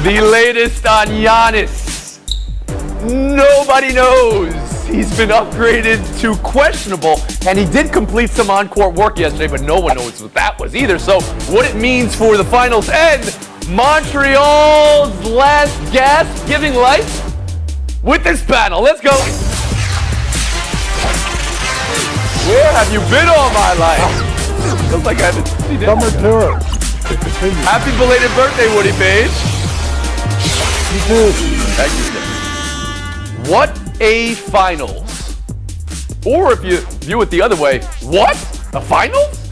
The latest on Giannis. Nobody knows. He's been upgraded to questionable, and he did complete some on-court work yesterday, but no one knows what that was either. So what it means for the finals and Montreal's last gasp giving life with this panel. Let's go. Where have you been all my life? Feels like I haven't seen it. Summer tour. Happy belated birthday, Woody Page. You too. Thank you, sir. What a finals. Or if you view it the other way, what? A finals?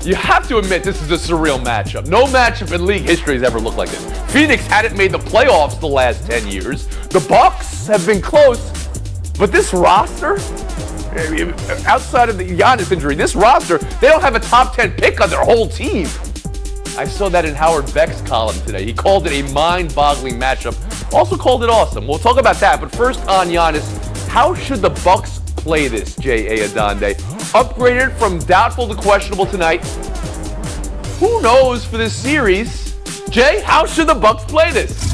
You have to admit this is a surreal matchup. No matchup in league history has ever looked like this. Phoenix hadn't made the playoffs the last 10 years. The Bucks have been close, but this roster, outside of the Giannis injury, this roster, they don't have a top 10 pick on their whole team. I saw that in Howard Beck's column today. He called it a mind-boggling matchup. Also called it awesome. We'll talk about that. But first on Giannis, how should the Bucks play this, J.A. Adonde? Upgraded from doubtful to questionable tonight. Who knows for this series? Jay, how should the Bucks play this?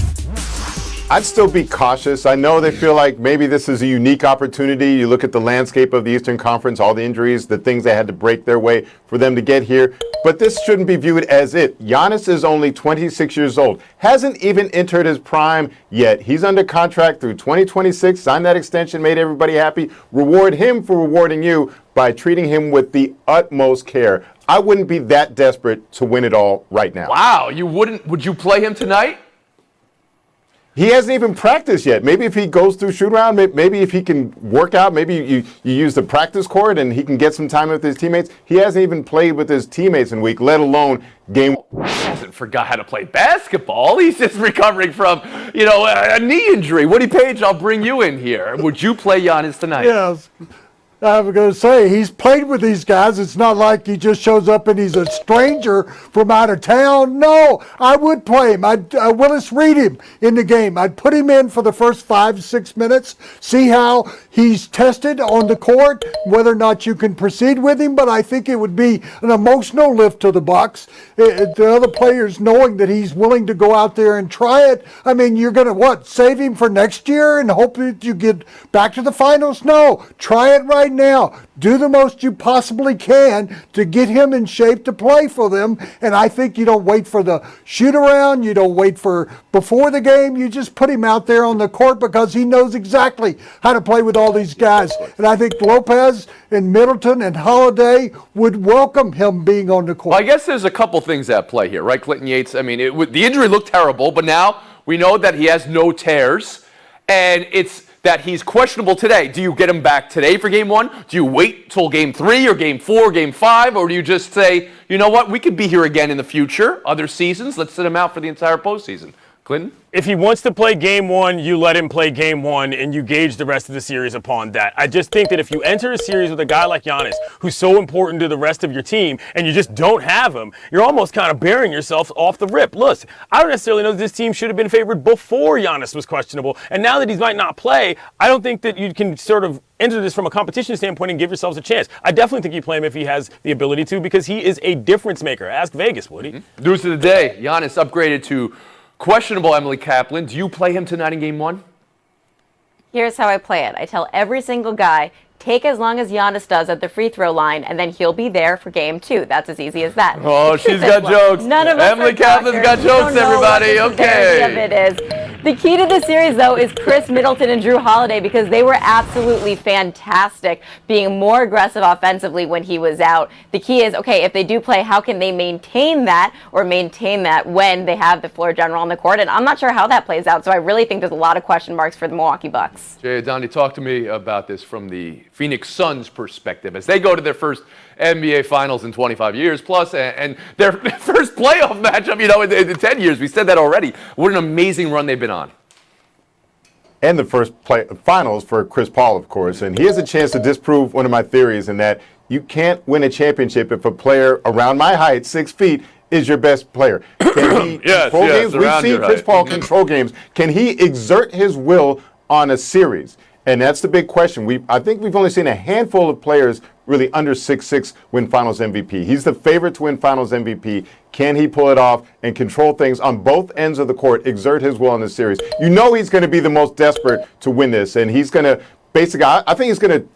I'd still be cautious. I know they feel like maybe this is a unique opportunity. You look at the landscape of the Eastern Conference, all the injuries, the things they had to break their way for them to get here. But this shouldn't be viewed as it. Giannis is only 26 years old. Hasn't even entered his prime yet. He's under contract through 2026. Signed that extension, made everybody happy. Reward him for rewarding you by treating him with the utmost care. I wouldn't be that desperate to win it all right now. Wow, you wouldn't? Would you play him tonight? He hasn't even practiced yet. Maybe if he goes through shoot around, maybe if he can work out, maybe you use the practice court and he can get some time with his teammates. He hasn't even played with his teammates in week, let alone game. He hasn't forgot how to play basketball. He's just recovering from, a knee injury. Woody Page, I'll bring you in here. Would you play Giannis tonight? Yes. I was going to say, he's played with these guys. It's not like he just shows up and he's a stranger from out of town. No, I would play him. I'd Willis Reed him in the game. I'd put him in for the first 5-6 minutes, see how he's tested on the court, whether or not you can proceed with him. But I think it would be an emotional lift to the Bucks. The other players knowing that he's willing to go out there and try it. I mean, you're going to, save him for next year and hope that you get back to the finals? No, try it right now. Do the most you possibly can to get him in shape to play for them. And I think you don't wait for the shoot around. You don't wait for before the game. You just put him out there on the court because he knows exactly how to play with all these guys. And I think Lopez and Middleton and Holiday would welcome him being on the court. Well, I guess there's a couple things at play here, right, Clinton Yates? I mean, the injury looked terrible, but now we know that he has no tears. And it's that he's questionable today. Do you get him back today for game 1? Do you wait till game 3 or game 4, game 5? Or do you just say, you know what, we could be here again in the future, other seasons. Let's sit him out for the entire postseason. Clinton? If he wants to play game 1, you let him play game 1 and you gauge the rest of the series upon that. I just think that if you enter a series with a guy like Giannis, who's so important to the rest of your team, and you just don't have him, you're almost kind of burying yourself off the rip. Listen, I don't necessarily know that this team should have been favored before Giannis was questionable, and now that he might not play, I don't think that you can sort of enter this from a competition standpoint and give yourselves a chance. I definitely think you play him if he has the ability to, because he is a difference maker. Ask Vegas, Woody. Mm-hmm. News of the day, Giannis upgraded to questionable, Emily Kaplan. Do you play him tonight in game 1? Here's how I play it. I tell every single guy, take as long as Giannis does at the free throw line, and then he'll be there for game 2. That's as easy as that. Oh, she's got jokes. None of us Emily are Kaplan's got jokes, everybody. Okay. Of it is. The key to the series, though, is Chris Middleton and Drew Holiday, because they were absolutely fantastic, being more aggressive offensively when he was out. The key is, okay, if they do play, how can they maintain that when they have the floor general on the court? And I'm not sure how that plays out, so I really think there's a lot of question marks for the Milwaukee Bucks. Jay Adonde, talk to me about this from the Phoenix Suns perspective as they go to their first NBA Finals in 25 years plus, and their first playoff matchup, in 10 years. We said that already. What an amazing run they've been on. And the first finals for Chris Paul, of course. And he has a chance to disprove one of my theories in that you can't win a championship if a player around my height, 6 feet, is your best player. Can he control games? We've seen Chris Paul control games. Can he exert his will on a series? And that's the big question. I think we've only seen a handful of players really under 6'6" win Finals MVP. He's the favorite to win Finals MVP. Can he pull it off and control things on both ends of the court, exert his will in this series? You know he's going to be the most desperate to win this, and he's going to I think he's going to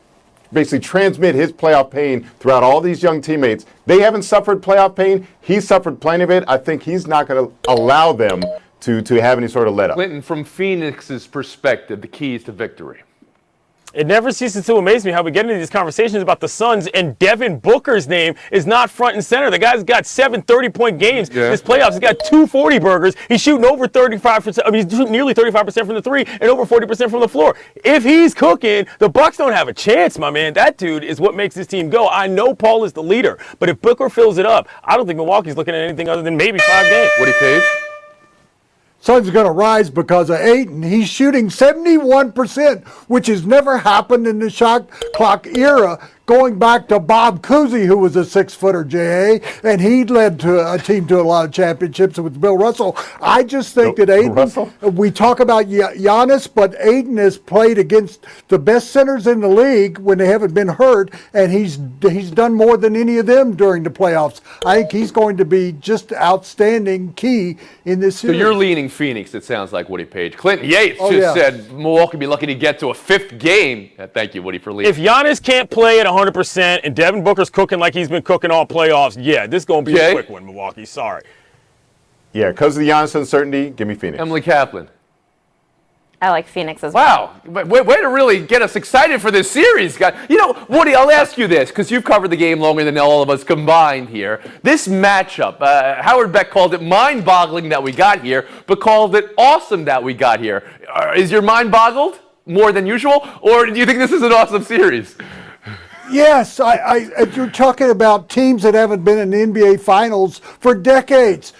basically transmit his playoff pain throughout all these young teammates. They haven't suffered playoff pain. He's suffered plenty of it. I think he's not going to allow them to have any sort of let up. Clinton, from Phoenix's perspective, the keys to victory. It never ceases to amaze me how we get into these conversations about the Suns and Devin Booker's name is not front and center. The guy's got 7 30-point games. Yeah. This playoffs, he's got 2 40-burgers. He's shooting over 35%. I mean, he's shooting nearly 35% from the three and over 40% from the floor. If he's cooking, the Bucks don't have a chance, my man. That dude is what makes this team go. I know Paul is the leader, but if Booker fills it up, I don't think Milwaukee's looking at anything other than maybe 5 games. Woody Page? Suns are going to rise because of Ayton. He's shooting 71%, which has never happened in the shot clock era, going back to Bob Cousy, who was a 6-footer, J.A., and he led to a team to a lot of championships with Bill Russell. I just think that Ayton, we talk about Giannis, but Ayton has played against the best centers in the league when they haven't been hurt, and he's done more than any of them during the playoffs. I think he's going to be just outstanding key in this series. So you're leaning Phoenix, it sounds like, Woody Page. Clinton Yates said Milwaukee be lucky to get to a 5th game. Thank you, Woody, for leading. If Giannis can't play at 100% and Devin Booker's cooking like he's been cooking all playoffs, yeah, this is going to be a quick one, Milwaukee. Sorry. Yeah, because of the Giannis uncertainty, give me Phoenix. Emily Kaplan. I like Phoenix as well. Wow, way to really get us excited for this series, guys. You know, Woody, I'll ask you this, because you've covered the game longer than all of us combined here. This matchup, Howard Beck called it mind-boggling that we got here, but called it awesome that we got here. Is your mind boggled more than usual, or do you think this is an awesome series? Yes, you're talking about teams that haven't been in the NBA Finals for decades.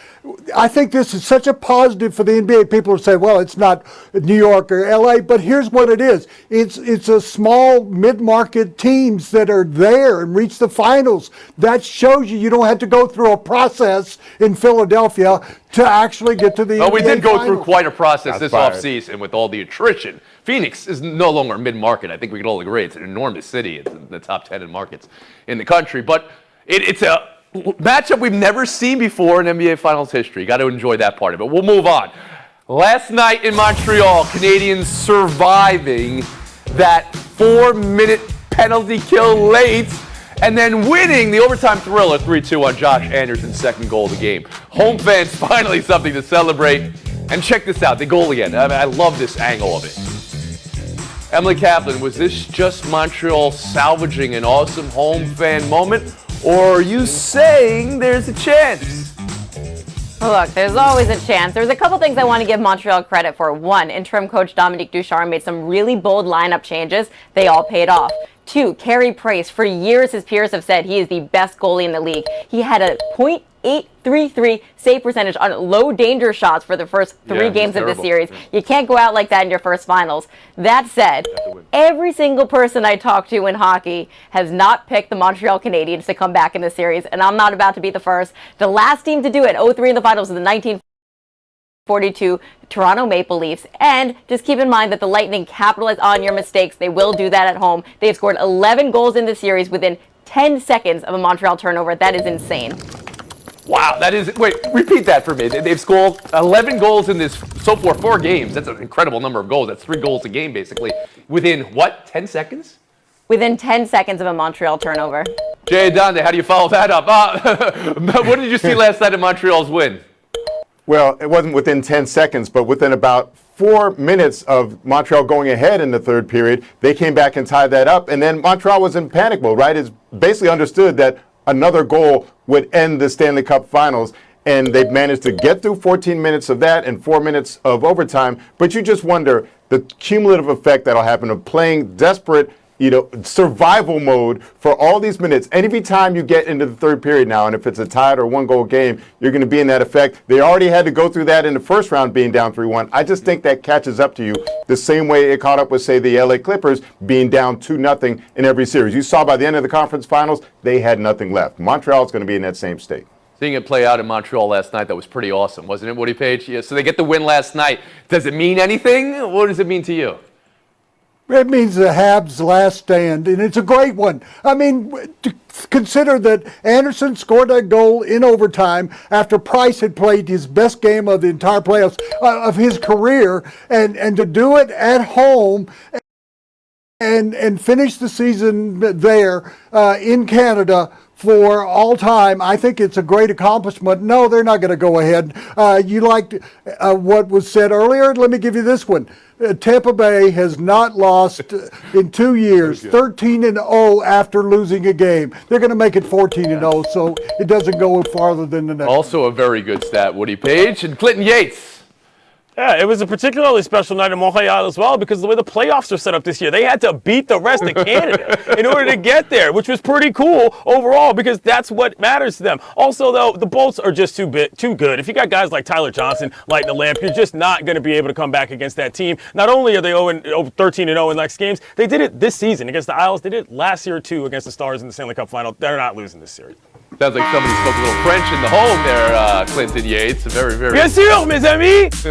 I think this is such a positive for the NBA. People will say, well, it's not New York or LA, but here's what it is. It's a small mid-market teams that are there and reach the finals. That shows you don't have to go through a process in Philadelphia to actually get to the NBA we did go Finals. through quite a process this fired. offseason with all the attrition. Phoenix is no longer mid-market. I think we can all agree. It's an enormous city. It's in the top 10 in markets in the country. But it's a matchup we've never seen before in NBA Finals history. Got to enjoy that part of it. We'll move on. Last night in Montreal, Canadians surviving that 4-minute penalty kill late and then winning the overtime thriller 3-2 on Josh Anderson's second goal of the game. Home fans finally something to celebrate. And check this out, the goal again. I mean, I love this angle of it. Emily Kaplan, was this just Montreal salvaging an awesome home fan moment? Or are you saying there's a chance? Look, there's always a chance. There's a couple things I want to give Montreal credit for. One, interim coach Dominique Ducharme made some really bold lineup changes. They all paid off. 2, Carey Price. For years, his peers have said he is the best goalie in the league. He had a .833 save percentage on low danger shots for the first 3 games of the series. You can't go out like that in your first finals. That said, every single person I talk to in hockey has not picked the Montreal Canadiens to come back in the series, and I'm not about to be the first. The last team to do it, 0-3 in the finals, was the 1942 Toronto Maple Leafs. And just keep in mind that the Lightning capitalize on your mistakes. They will do that at home. They've scored 11 goals in the series within 10 seconds of a Montreal turnover. That is insane. Wow, that is, wait, repeat that for me. They've scored 11 goals in this, so far, 4 games. That's an incredible number of goals. That's 3 goals a game, basically. Within, what, 10 seconds? Within 10 seconds of a Montreal turnover. Jay Donde, how do you follow that up? What did you see last night in Montreal's win? Well, it wasn't within 10 seconds, but within about 4 minutes of Montreal going ahead in the third period, they came back and tied that up. And then Montreal was in panic mode, right? It's basically understood that another goal would end the Stanley Cup Finals. And they've managed to get through 14 minutes of that and 4 minutes of overtime. But you just wonder the cumulative effect that'll happen of playing desperate, survival mode for all these minutes. And every time you get into the third period now, and if it's a tied or 1-goal game, you're going to be in that effect. They already had to go through that in the first round being down 3-1. I just think that catches up to you the same way it caught up with, say, the LA Clippers being down 2-0 in every series. You saw by the end of the conference finals, they had nothing left. Montreal's going to be in that same state. Seeing it play out in Montreal last night, that was pretty awesome, wasn't it, Woody Page? Yeah, so they get the win last night. Does it mean anything? What does it mean to you? It means the Habs' last stand, and it's a great one. I mean, consider that Anderson scored that goal in overtime after Price had played his best game of the entire playoffs of his career, and to do it at home and finish the season there in Canada for all time. I think it's a great accomplishment. No, they're not going to go ahead. You liked what was said earlier? Let me give you this one. Tampa Bay has not lost in 2 years, 13-0 after losing a game. They're going to make it 14-0, so it doesn't go farther than the next. Also a very good stat, Woody Page and Clinton Yates. Yeah, it was a particularly special night in Montreal as well because of the way the playoffs are set up this year. They had to beat the rest of Canada in order to get there, which was pretty cool overall because that's what matters to them. Also, though, the Bolts are just too good. If you got guys like Tyler Johnson lighting the lamp, you're just not going to be able to come back against that team. Not only are they 13-0 in next games, they did it this season against the Isles. They did it last year, too, against the Stars in the Stanley Cup final. They're not losing this series. Sounds like somebody spoke a little French in the home there, Clinton Yates. Very, very. Bien sûr, mes amis!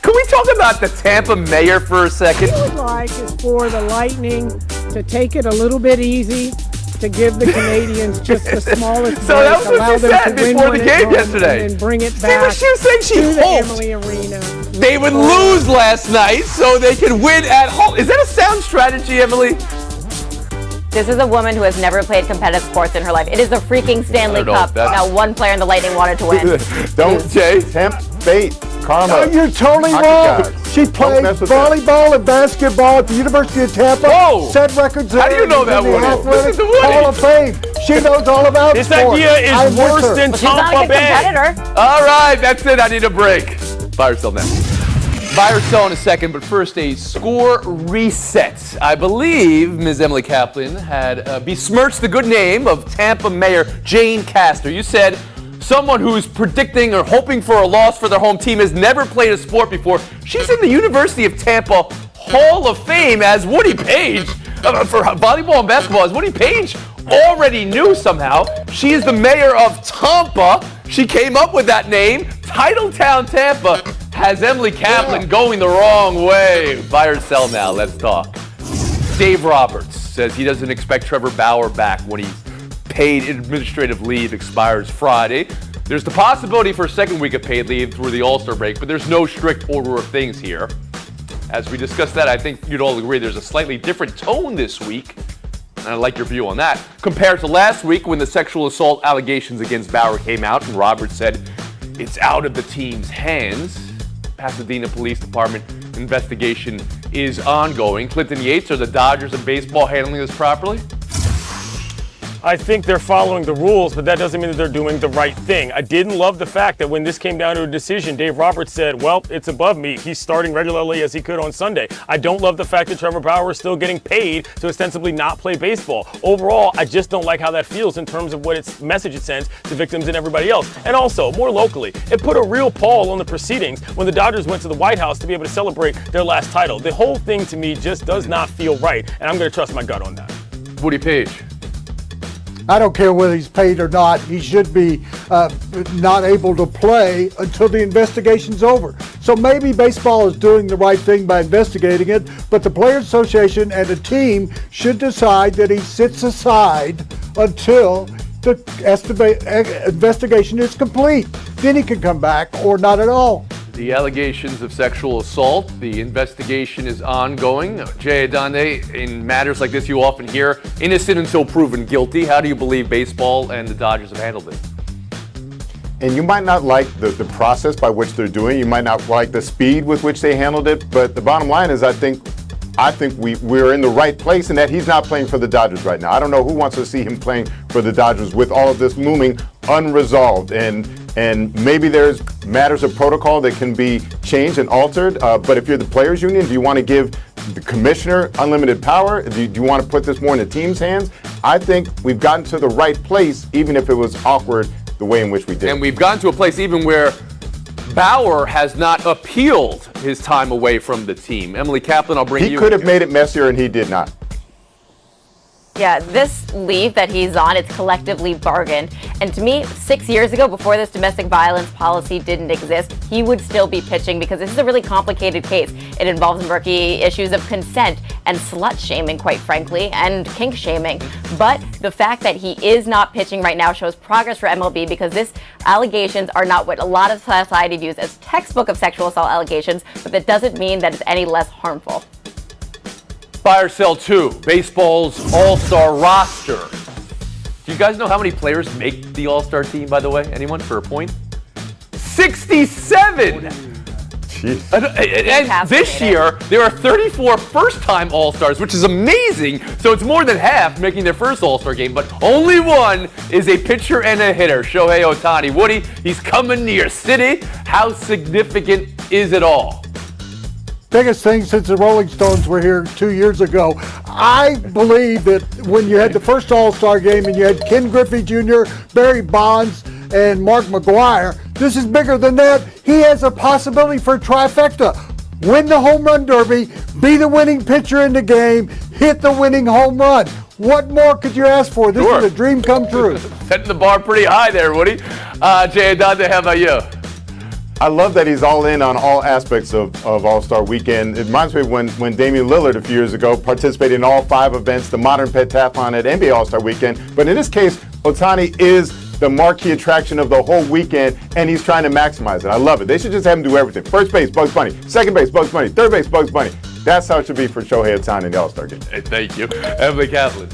Can we talk about the Tampa mayor for a second? What I would like is for the Lightning to take it a little bit easy, to give the Canadians just the smallest So that was break, what allow she them said to win before when the it's game home, yesterday. and then bring it See back what she was saying? She to the hoped Emily Arena. they would lose last night so they could win at home. Is that a sound strategy, Emily? This is a woman who has never played competitive sports in her life. It is the freaking Stanley know, Cup. that's- Now, one player in the Lightning wanted to win. Don't Jay? tempt fate, karma. Oh, you're totally Hockey wrong. guys. She Don't played mess with that. volleyball and basketball at the University of Tampa. Whoa. Set records How do you know in that, the Woody? Athletic Listen to Woody. Hall of Fame. She knows all about This sports. idea is I'm with worse her. than She's not a Tampa good Bay. competitor. All right, that's it. I need a break. Buy or sell now. Buy or sell in a second, but first a score reset. I believe Ms. Emily Kaplan had besmirched the good name of Tampa Mayor Jane Castor. You said someone who's predicting or hoping for a loss for their home team has never played a sport before. She's in the University of Tampa Hall of Fame as Woody Page for volleyball and basketball. As Woody Page already knew somehow. She is the mayor of Tampa. She came up with that name. Titletown Tampa has Emily Kaplan going the wrong way. Buy or sell now. Let's talk. Dave Roberts says he doesn't expect Trevor Bauer back when he's paid administrative leave expires Friday. There's the possibility for a second week of paid leave through the All-Star break, but there's no strict order of things here. As we discussed that, I think you'd all agree there's a slightly different tone this week, and I like your view on that, compared to last week when the sexual assault allegations against Bauer came out and Roberts said it's out of the team's hands. Pasadena Police Department investigation is ongoing. Clinton Yates, are the Dodgers and baseball handling this properly? I think they're following the rules, but that doesn't mean that they're doing the right thing. I didn't love the fact that when this came down to a decision, Dave Roberts said, well, it's above me. He's starting regularly as he could on Sunday. I don't love the fact that Trevor Bauer is still getting paid to ostensibly not play baseball. Overall, I just don't like how that feels in terms of what its message it sends to victims and everybody else. And also, more locally, it put a real pall on the proceedings when the Dodgers went to the White House to be able to celebrate their last title. The whole thing to me just does not feel right, and I'm going to trust my gut on that. Woody Page. I don't care whether he's paid or not. He should be not able to play until the investigation's over. So maybe baseball is doing the right thing by investigating it, but the Players Association and the team should decide that he sits aside until the investigation is complete. Then he can come back or not at all. The allegations of sexual assault, the investigation is ongoing. Jay Adande, in matters like this, you often hear innocent until proven guilty. How do you believe baseball and the Dodgers have handled this? And you might not like the process by which they're doing. You might not like the speed with which they handled it. But the bottom line is, I think we're in the right place in that he's not playing for the Dodgers right now. I don't know who wants to see him playing for the Dodgers with all of this looming unresolved. And maybe there's matters of protocol that can be changed and altered. But if you're the players union, do you want to give the commissioner unlimited power? Do you want to put this more in the team's hands? I think we've gotten to the right place, even if it was awkward the way in which we did. And we've gotten to a place even where Bauer has not appealed his time away from the team. Emily Kaplan, I'll bring you. He could have made it messier, and he did not. Yeah, this leave that he's on, it's collectively bargained. And to me, 6 years ago, before this domestic violence policy didn't exist, he would still be pitching because this is a really complicated case. It involves murky issues of consent and slut shaming, quite frankly, and kink shaming. But the fact that he is not pitching right now shows progress for MLB because these allegations are not what a lot of society views as textbook of sexual assault allegations, but that doesn't mean that it's any less harmful. Buy or sell 2, baseball's all-star roster. Do you guys know how many players make the all-star team, by the way? Anyone, for a point? 67! Jeez. And this year, there are 34 first-time all-stars, which is amazing. So it's more than half making their first all-star game, but only one is a pitcher and a hitter, Shohei Ohtani. Woody, he's coming to your city. How significant is it all? Biggest thing since the Rolling Stones were here 2 years ago. I believe that when you had the first All-Star game and you had Ken Griffey Jr., Barry Bonds, and Mark McGwire, this is bigger than that. He has a possibility for a trifecta. Win the home run derby, be the winning pitcher in the game, hit the winning home run. What more could you ask for? This is a dream come true. Setting the bar pretty high there, Woody. Jay Adante, how about you? I love that he's all in on all aspects of All-Star Weekend. It reminds me of when Damian Lillard a few years ago participated in all 5 events, the modern pentathlon at NBA All-Star Weekend. But in this case, Ohtani is the marquee attraction of the whole weekend, and he's trying to maximize it. I love it. They should just have him do everything. First base, Bugs Bunny. Second base, Bugs Bunny. Third base, Bugs Bunny. That's how it should be for Shohei Ohtani in the All-Star game. Hey, thank you. Emily Kaplan.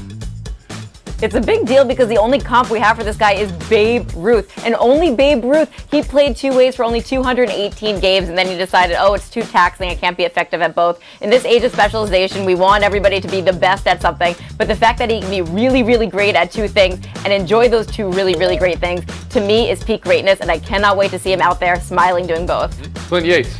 It's a big deal because the only comp we have for this guy is Babe Ruth. And only Babe Ruth, he played 2 ways for only 218 games, and then he decided, oh, it's too taxing, I can't be effective at both. In this age of specialization, we want everybody to be the best at something, but the fact that he can be really, really great at 2 things and enjoy those 2 really, really great things, to me is peak greatness, and I cannot wait to see him out there smiling doing both. Clint Yates.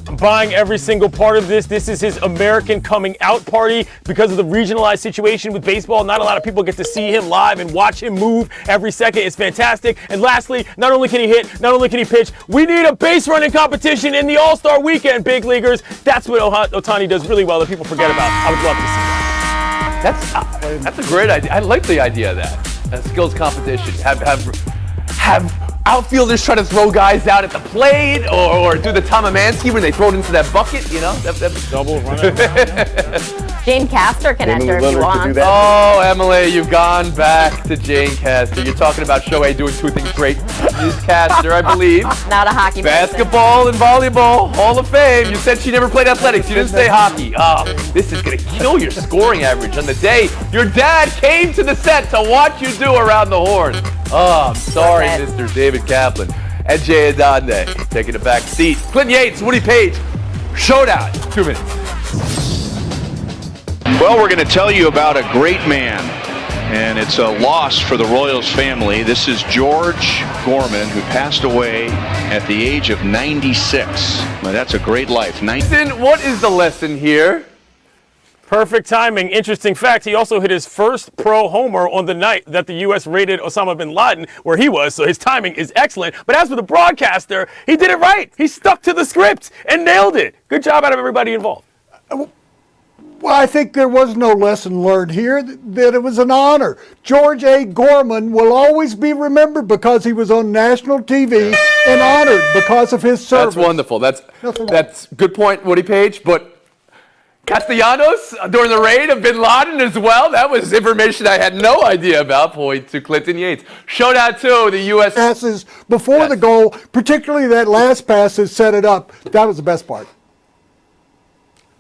I'm buying every single part of this. This is his American coming out party because of the regionalized situation with baseball. Not a lot of people get to see him live and watch him move every second. It's fantastic. And lastly, not only can he hit, not only can he pitch, we need a base running competition in the All-Star Weekend, big leaguers. That's what Ohtani does really well that people forget about. I would love to see that. That's a great idea. I like the idea of that. A skills competition. Have outfielders try to throw guys out at the plate, or do the Tom Amansky when they throw it into that bucket, you know? Double running. Jane Castor can enter if you want. Oh, Emily, you've gone back to Jane Castor. You're talking about Shohei doing 2 things great. Ms. Castor, I believe. Not a hockey person. Basketball and volleyball, Hall of Fame. You said she never played athletics. You didn't say hockey. Oh, this is going to kill your scoring average on the day your dad came to the set to watch you do around the horn. Oh, I'm sorry, Mr. David Kaplan. And Jay Adonde taking a back seat. Clint Yates, Woody Page, showdown. 2 minutes. Well, we're going to tell you about a great man, and it's a loss for the Royals family. This is George Gorman, who passed away at the age of 96. Now, that's a great life. What is the lesson here? Perfect timing. Interesting fact, he also hit his first pro homer on the night that the U.S. raided Osama bin Laden, where he was, so his timing is excellent. But as for the broadcaster, he did it right. He stuck to the script and nailed it. Good job out of everybody involved. Well, I think there was no lesson learned here, that it was an honor. George A. Gorman will always be remembered because he was on national TV and honored because of his service. That's wonderful. That's good point, Woody Page. But Castellanos during the raid of bin Laden as well. That was information I had no idea about. Point to Clinton Yates. Showdown 2, the U.S. passes before the goal, particularly that last pass that set it up. That was the best part.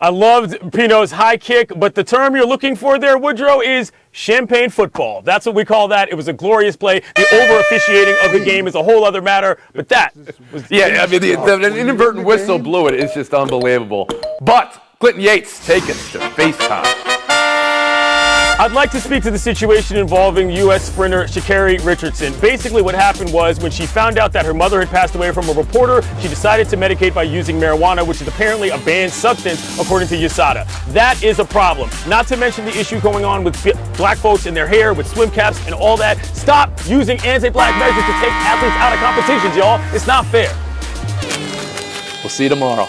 I loved Pino's high kick, but the term you're looking for there, Woodrow, is champagne football. That's what we call that. It was a glorious play. The over-officiating of the game is a whole other matter, but that was... Yeah, I mean, the inadvertent whistle blew it. It's just unbelievable. But Clinton Yates, take us to FaceTime. I'd like to speak to the situation involving U.S. sprinter Sha'Carri Richardson. Basically what happened was when she found out that her mother had passed away from a reporter, she decided to medicate by using marijuana, which is apparently a banned substance according to USADA. That is a problem. Not to mention the issue going on with black folks in their hair with swim caps and all that. Stop using anti-black measures to take athletes out of competitions, y'all. It's not fair. We'll see you tomorrow.